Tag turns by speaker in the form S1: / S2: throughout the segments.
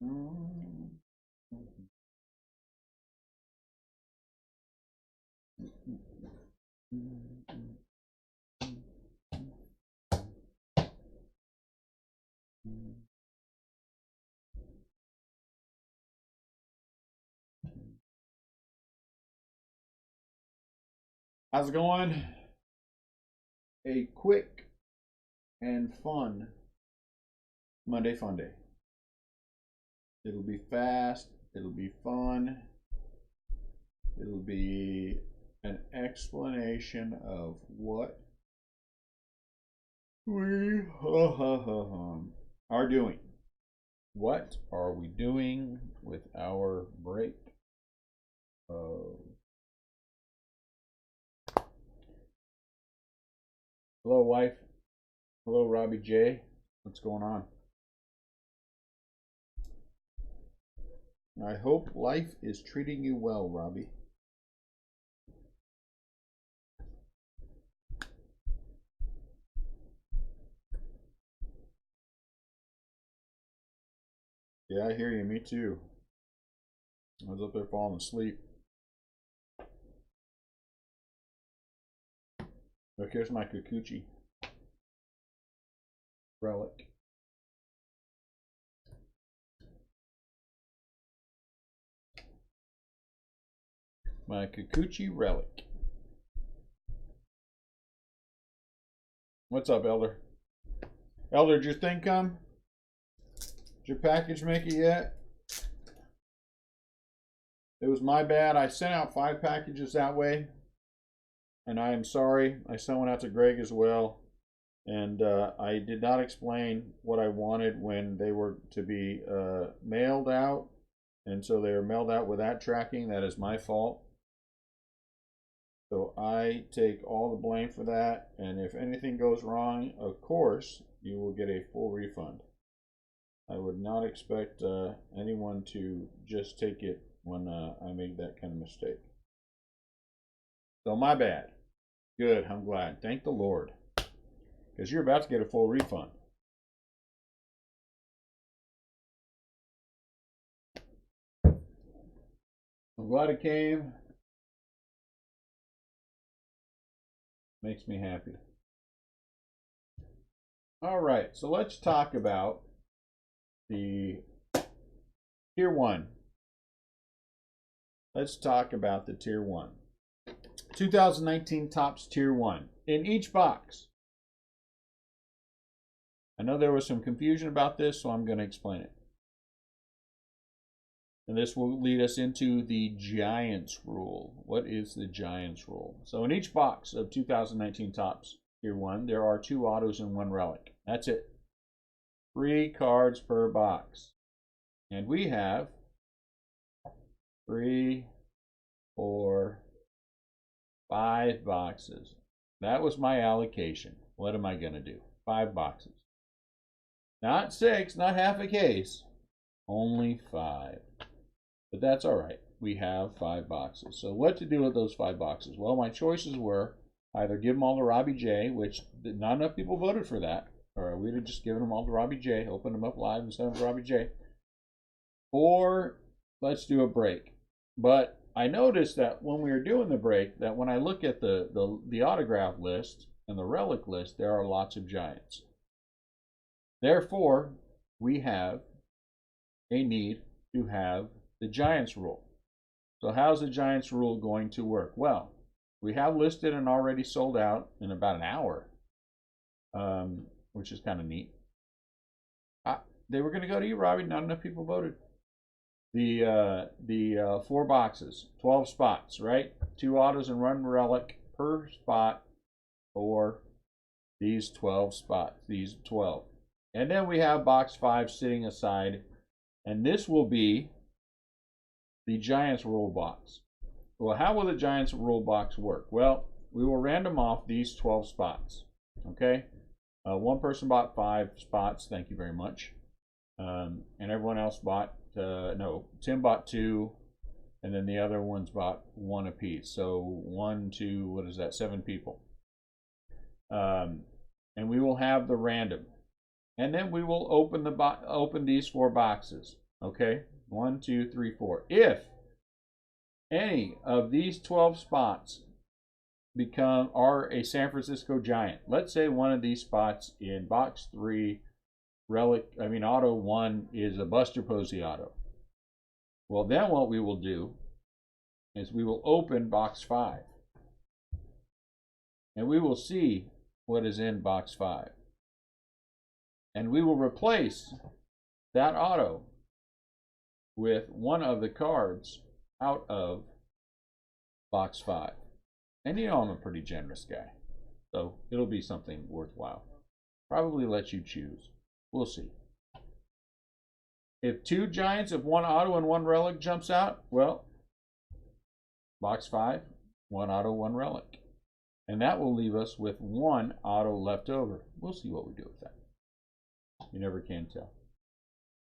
S1: How's it going? A quick and fun Monday Funday. It'll be fast, it'll be fun, it'll be an explanation of what we are doing. What are we doing with our break? Hello, wife. Hello, Robbie J. What's going on? I hope life is treating you well, Robbie. Yeah, I hear you. Me too. I was up there falling asleep. Look, here's my Kikuchi relic. My Kikuchi relic. What's up, Elder? Elder, did your thing come? Did your package make it yet? It was my bad. I sent out 5 packages that way. And I am sorry. I sent one out to Greg as well. And I did not explain what I wanted when they were to be mailed out. And so they were mailed out without tracking. That is my fault. So I take all the blame for that. And if anything goes wrong, of course, you will get a full refund. I would not expect anyone to just take it when I make that kind of mistake. So my bad. Good, I'm glad. Thank the Lord. Because you're about to get a full refund. I'm glad it came. Makes me happy. All right, so let's talk about the Tier 1. Let's talk about the Tier 1. 2019 Topps Tier 1. In each box. I know there was some confusion about this, so I'm going to explain it. And this will lead us into the Giants rule. What is the Giants rule? So in each box of 2019 Topps Tier 1, there are 2 autos and 1 relic. That's it. 3 cards per box. And we have 3, 4, 5 boxes. That was my allocation. What am I going to do? 5 boxes. Not 6, not half a case. Only 5. But that's all right. We have 5 boxes. So what to do with those 5 boxes? Well, my choices were either give them all to Robbie J, which not enough people voted for that. Or we'd have just given them all to Robbie J, opened them up live and sent them to Robbie J. Or let's do a break. But I noticed that when we were doing the break, that when I look at the autograph list and the relic list, there are lots of Giants. Therefore, we have a need to have the Giants rule. So how's the Giants rule going to work? Well, we have listed and already sold out in about an hour, which is kind of neat. They were going to go to you, Robbie. Not enough people voted. The 4 boxes, 12 spots, right? 2 autos and 1 relic per spot for these 12 spots, these 12. And then we have box 5 sitting aside, and this will be the Giants rule box. Well, how will the Giants rule box work? Well, we will random off these 12 spots, okay? One person bought 5 spots, thank you very much. And everyone else bought, Tim bought 2, and then the other ones bought 1 apiece. So 1, 2, what is that, 7 people. And we will have the random. And then we will open these 4 boxes. Okay, 1, 2, 3, 4. If any of these 12 spots are a San Francisco Giant, let's say one of these spots in box 3, auto 1 is a Buster Posey auto. Well, then what we will do is we will open box 5. And we will see what is in box 5. And we will replace that auto with one of the cards out of box 5. And you know I'm a pretty generous guy, so it'll be something worthwhile. Probably let you choose. We'll see. If 2 Giants, if 1 auto and 1 relic jumps out, well, box 5, 1 auto, 1 relic. And that will leave us with 1 auto left over. We'll see what we do with that. You never can tell.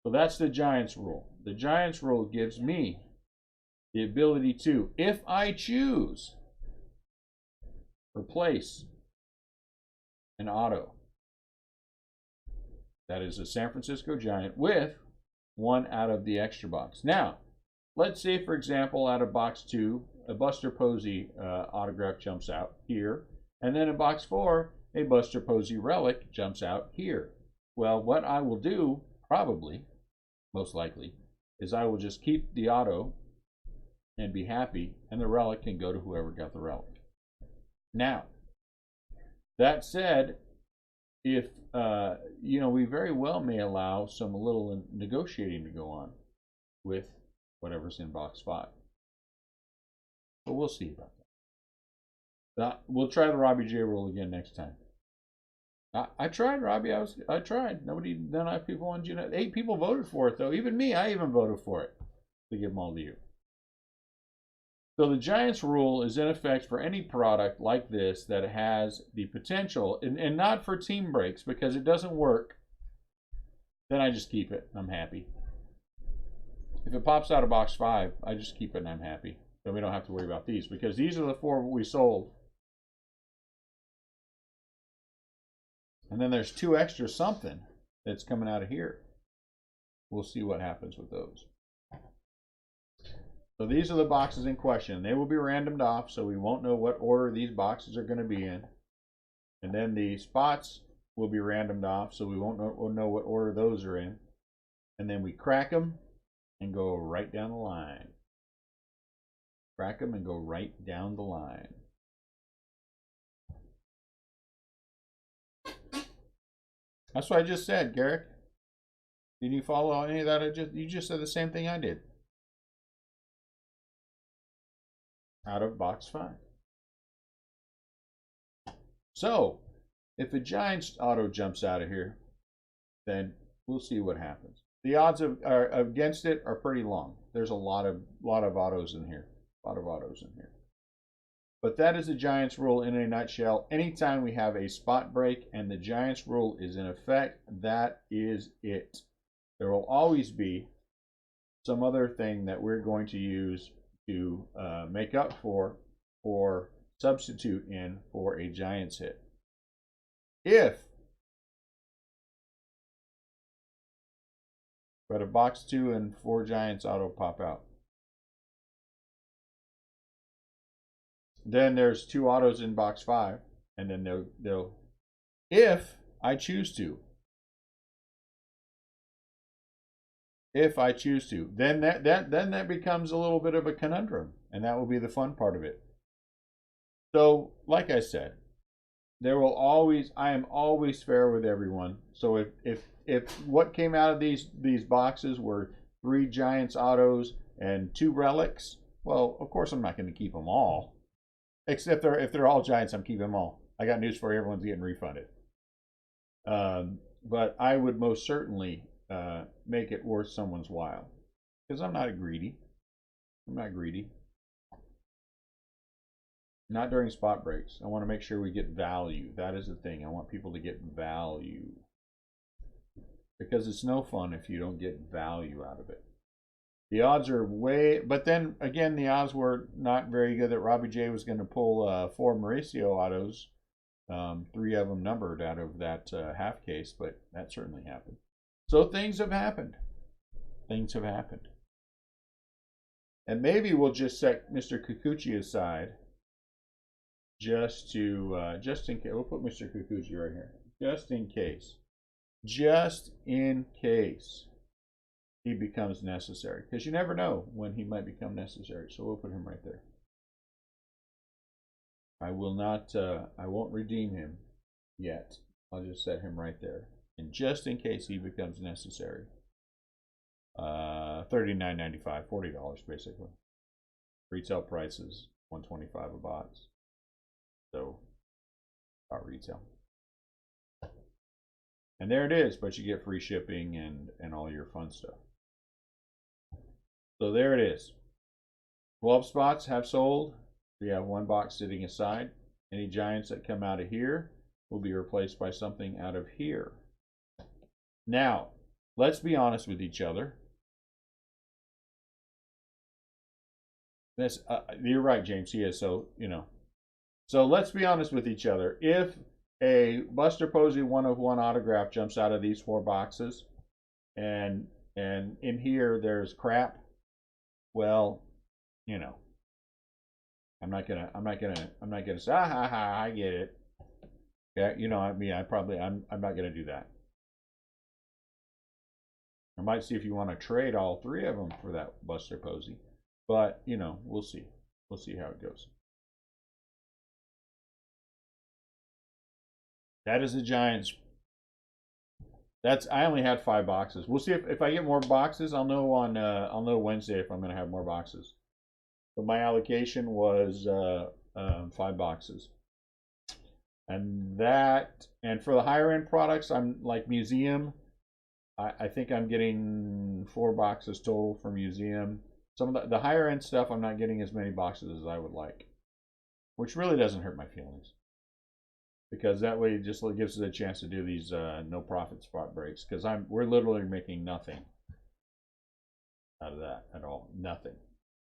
S1: So that's the Giants rule. The Giants rule gives me the ability to, if I choose, replace an auto that is a San Francisco Giant with 1 out of the extra box. Now, let's say, for example, out of box 2, a Buster Posey autograph jumps out here, and then in box 4, a Buster Posey relic jumps out here. Well, what I will do, probably, most likely, is I will just keep the auto and be happy, and the relic can go to whoever got the relic. Now, that said, if we very well may allow some little negotiating to go on with whatever's in box 5. But we'll see about that. We'll try the Robbie J rule again next time. I tried, Robbie. I tried. None of people wanted you. 8 people voted for it, though. Even me, I even voted for it to give them all to you. So the Giants rule is in effect for any product like this that has the potential, and not for team breaks because it doesn't work. Then I just keep it. I'm happy. If it pops out of box 5, I just keep it and I'm happy. Then we don't have to worry about these because these are the 4 we sold. And then there's 2 extra something that's coming out of here. We'll see what happens with those. So these are the boxes in question. They will be randomed off, so we won't know what order these boxes are going to be in. And then the spots will be randomed off, so we won't know what order those are in. And then we crack them and go right down the line. Crack them and go right down the line. That's what I just said, Garrick. Did you follow any of that? You just said the same thing I did. Out of box 5. So, if a Giants auto jumps out of here, then we'll see what happens. The odds against it are pretty long. There's a lot of autos in here. But that is the Giants rule in a nutshell. Anytime we have a spot break and the Giants rule is in effect, that is it. There will always be some other thing that we're going to use to make up for or substitute in for a Giants hit. But a box 2 and 4 Giants auto pop out. Then there's 2 autos in box 5, and then they'll if I choose to, then that becomes a little bit of a conundrum, and that will be the fun part of it. So, like I said, I am always fair with everyone. So if what came out of these boxes were 3 Giants autos and 2 relics, well, of course I'm not going to keep them all. Except if they're all Giants, I'm keeping them all. I got news for you, everyone's getting refunded. But I would most certainly make it worth someone's while. Because I'm not greedy. Not during spot breaks. I want to make sure we get value. That is the thing. I want people to get value. Because it's no fun if you don't get value out of it. The odds are but then again, the odds were not very good that Robbie J was going to pull 4 Mauricio autos, 3 of them numbered out of that half case, but that certainly happened. So things have happened. things have happened. And maybe we'll just set Mr. Kikuchi aside just in case. We'll put Mr. Kikuchi right here. Just in case. Just in case he becomes necessary. Because you never know when he might become necessary. So we'll put him right there. I will not, I won't redeem him yet. I'll just set him right there. And just in case he becomes necessary. $39.95, $40 basically. Retail prices $125 a box. So about retail. And there it is, but you get free shipping and all your fun stuff. So there it is. 12 spots have sold. We have one box sitting aside. Any giants that come out of here will be replaced by something out of here. Now, let's be honest with each other. You're right, James. He is. So, So let's be honest with each other. If a Buster Posey 1/1 autograph jumps out of these 4 boxes, and in here there's crap, well, I'm not gonna say, I get it. Yeah, I'm not gonna do that. I might see if you want to trade all 3 of them for that Buster Posey, but we'll see. We'll see how it goes. That is the Giants. I only had 5 boxes. We'll see if I get more boxes. I'll know Wednesday if I'm going to have more boxes. But my allocation was 5 boxes. And for the higher end products, I'm like museum. I think I'm getting 4 boxes total for museum. Some of the higher end stuff, I'm not getting as many boxes as I would like, which really doesn't hurt my feelings. Because that way it just gives us a chance to do these no profit spot breaks. Because we're literally making nothing out of that at all. Nothing.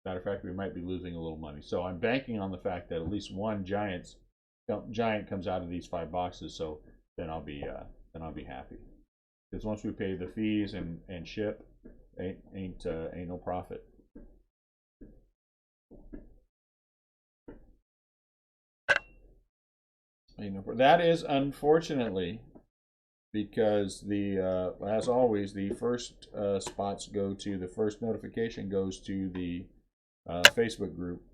S1: Matter of fact, we might be losing a little money. So I'm banking on the fact that at least one giant comes out of these 5 boxes. So then I'll be happy. Because once we pay the fees and ship, ain't no profit. That is unfortunately because as always, the first spots go to the first notification goes to the Facebook group,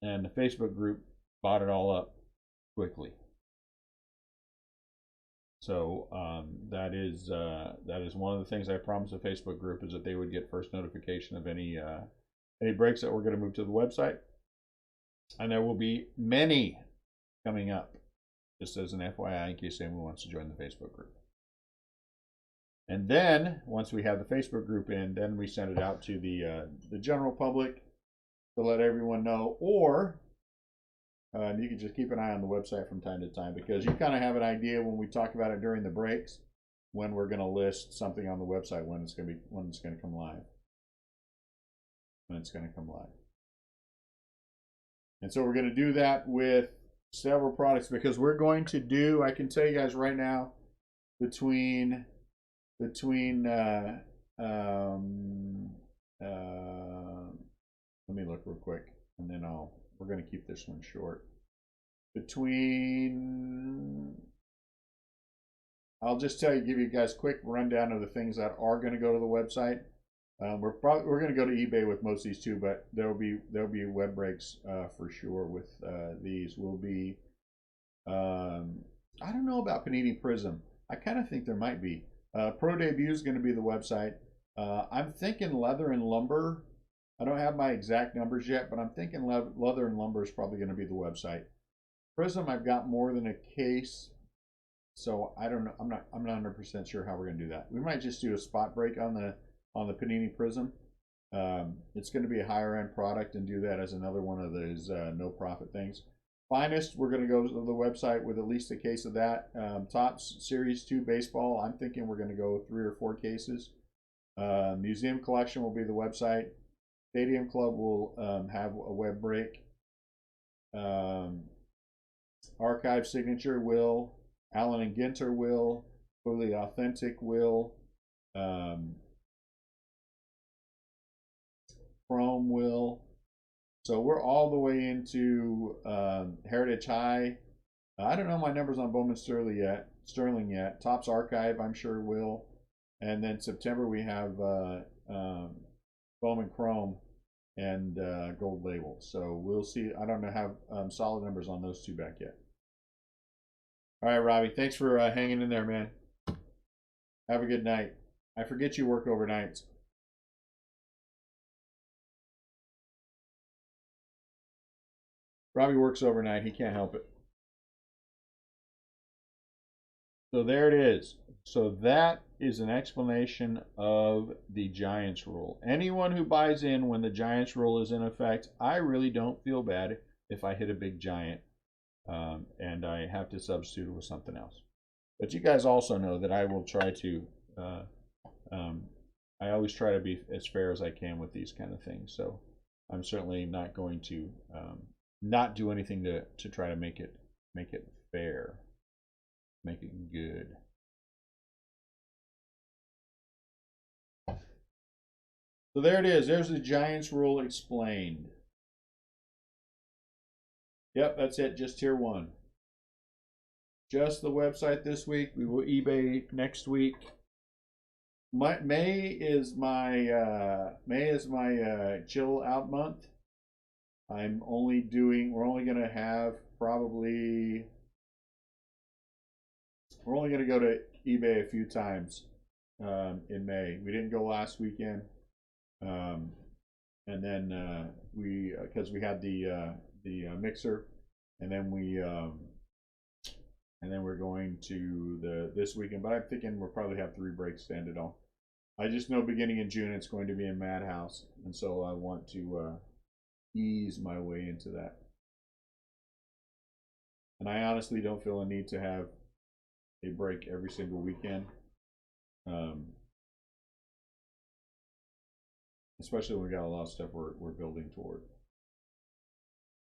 S1: and the Facebook group bought it all up quickly. So that is one of the things I promised the Facebook group is that they would get first notification of any breaks that we're going to move to the website, and there will be many coming up. Just as an FYI, in case anyone wants to join the Facebook group. And then, once we have the Facebook group in, then we send it out to the general public to let everyone know. Or you can just keep an eye on the website from time to time, because you kind of have an idea when we talk about it during the breaks when we're going to list something on the website when it's going to come live. And so we're going to do that with several products, because we're going to do, I can tell you guys right now, between let me look real quick, and then we're going to keep this one short. I'll just give you guys a quick rundown of the things that are going to go to the website. We're going to go to eBay with most of these too, but there'll be web breaks for sure with these. Will be I don't know about Panini Prism. I kind of think there might be. Pro Debut is going to be the website. I'm thinking Leather and Lumber. I don't have my exact numbers yet, but I'm thinking Leather and Lumber is probably going to be the website. Prism, I've got more than a case, so I don't know. I'm not 100% sure how we're going to do that. We might just do a spot break on the Panini Prism. It's going to be a higher end product, and do that as another one of those no profit things. Finest, we're going to go to the website with at least a case of that. Topps Series 2 Baseball, I'm thinking we're going to go 3 or 4 cases. Museum Collection will be the website. Stadium Club will have a web break. Archive Signature will. Allen and Ginter will. Fully Authentic will. Chrome will. So we're all the way into Heritage High. I don't know my numbers on Bowman Sterling yet. Topps Archive, I'm sure will. And then September we have Bowman Chrome and Gold Label. So we'll see. I don't know have solid numbers on those two back yet. All right, Robbie. Thanks for hanging in there, man. Have a good night. I forget you work overnights. Robbie works overnight. He can't help it. So there it is. So that is an explanation of the Giants rule. Anyone who buys in when the Giants rule is in effect, I really don't feel bad if I hit a big Giant and I have to substitute it with something else. But you guys also know that I will try to, I always try to be as fair as I can with these kind of things. So I'm certainly not going to not do anything to try to make it fair, make it good. So there it is. There's the Giants rule explained. Yep, that's it. Just tier 1. Just the website this week. We will eBay next week. May is my chill out month. We're only going to have probably, we're only going to go to eBay a few times in May. We didn't go last weekend. And then because we had the mixer, and then we're going to this weekend. But I'm thinking we'll probably have 3 breaks to end it all. I just know beginning in June it's going to be a madhouse, and so I want to ease my way into that. And I honestly don't feel a need to have a break every single weekend. Especially when we got a lot of stuff we're building toward.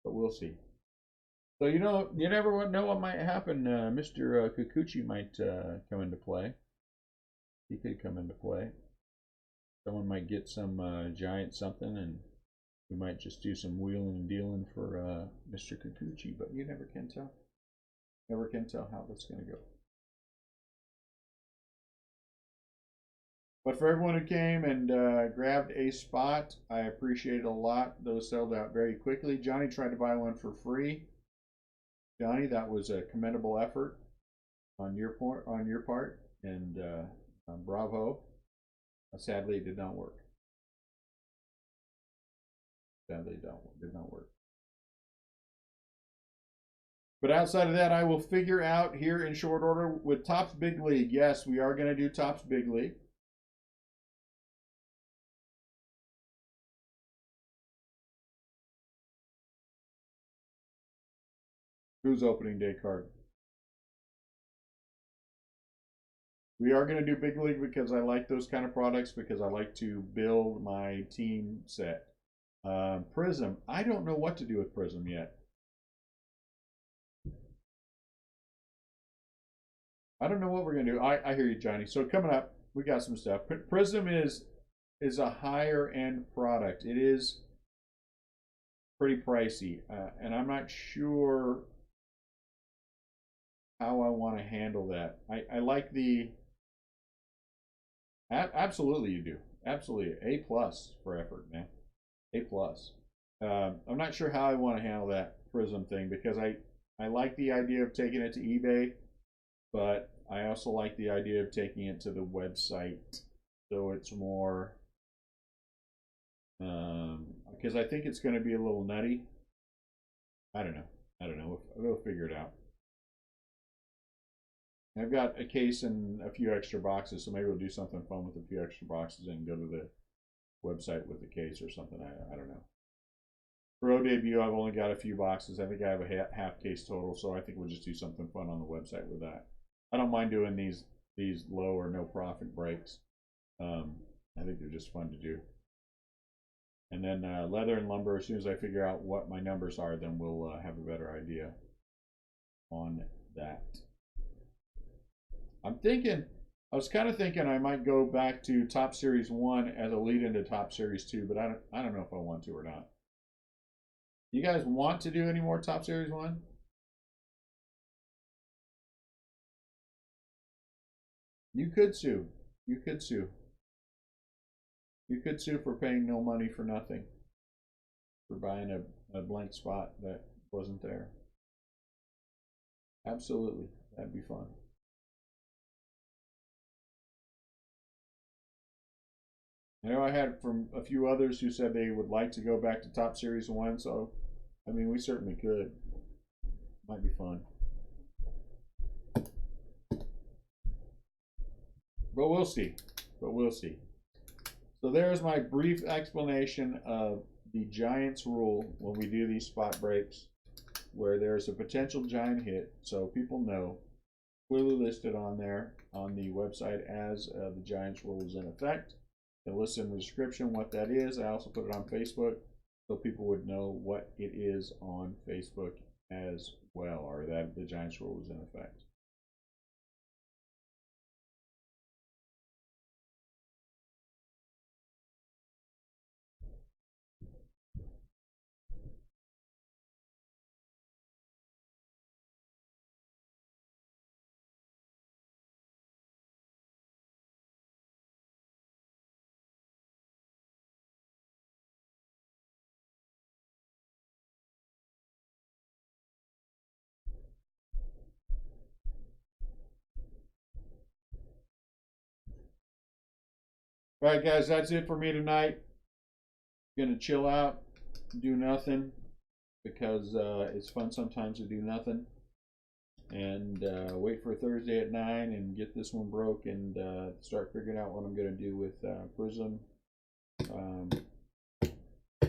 S1: But we'll see. So you never know what might happen. Mr. Kikuchi might come into play. He could come into play. Someone might get some giant something, and we might just do some wheeling and dealing for Mr. Kikuchi. But you never can tell. Never can tell how that's going to go. But for everyone who came and grabbed a spot, I appreciate it a lot. Those sold out very quickly. Johnny tried to buy one for free. Johnny, that was a commendable effort on your part, and bravo. Sadly, it did not work. Sadly, it did not work. But outside of that, I will figure out here in short order with Topps Big League. Yes, we are going to do Topps Big League. Who's opening day card? We are going to do Big League because I like those kind of products, because I like to build my team set. Prism. I don't know what to do with Prism yet. I don't know what we're going to do. I hear you, Johnny. So coming up, we got some stuff. Prism is a higher end product. It is pretty pricey, and I'm not sure how I want to handle that. I like the absolutely you do. Absolutely. A+ for effort, man. A+. I'm not sure how I want to handle that Prism thing, because I like the idea of taking it to eBay, but I also like the idea of taking it to the website, so it's more because I think it's going to be a little nutty. I don't know. We'll figure it out. I've got a case and a few extra boxes, so maybe we'll do something fun with a few extra boxes and go to the website with the case or something. I don't know. Pro debut, I've only got a few boxes. I think I have a half case total, so I think we'll just do something fun on the website with that. I don't mind doing these low or no profit breaks. I think they're just fun to do. And then leather and lumber, as soon as I figure out what my numbers are, then we'll have a better idea on that. I I was kind of thinking I might go back to Top Series 1 as a lead into Top Series 2, but I don't know if I want to or not. You guys want to do any more Top Series 1? You could sue. You could sue. You could sue for paying no money for nothing. For buying a blank spot that wasn't there. Absolutely. That'd be fun. I know I had from a few others who said they would like to go back to Top Series 1, so I mean, we certainly could. Might be fun. But we'll see. But we'll see. So there's my brief explanation of the Giants rule when we do these spot breaks, where there's a potential giant hit, so people know, clearly listed on there on the website as the Giants rule is in effect. And list in the description what that is. I also put it on Facebook so people would know what it is on Facebook as well, or that the Giants rule is in effect. All right, guys, that's it for me tonight. Gonna chill out, do nothing, because it's fun sometimes to do nothing, and wait for Thursday at 9 and get this one broke and start figuring out what I'm gonna do with Prism.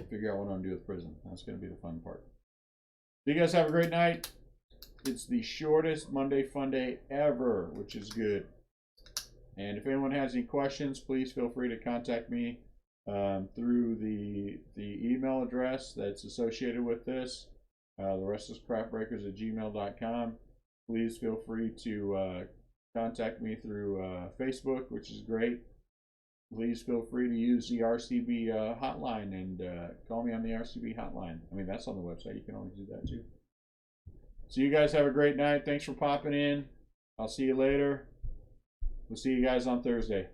S1: Figure out what I'm gonna do with Prism. That's gonna be the fun part. You guys have a great night. It's the shortest Monday Funday ever, which is good. And if anyone has any questions, please feel free to contact me through the email address that's associated with this, the RestlessCraftBreakers@gmail.com. Please feel free to contact me through Facebook, which is great. Please feel free to use the RCB hotline and call me on the RCB hotline. I mean, that's on the website. You can always do that too. So you guys have a great night. Thanks for popping in. I'll see you later. We'll see you guys on Thursday.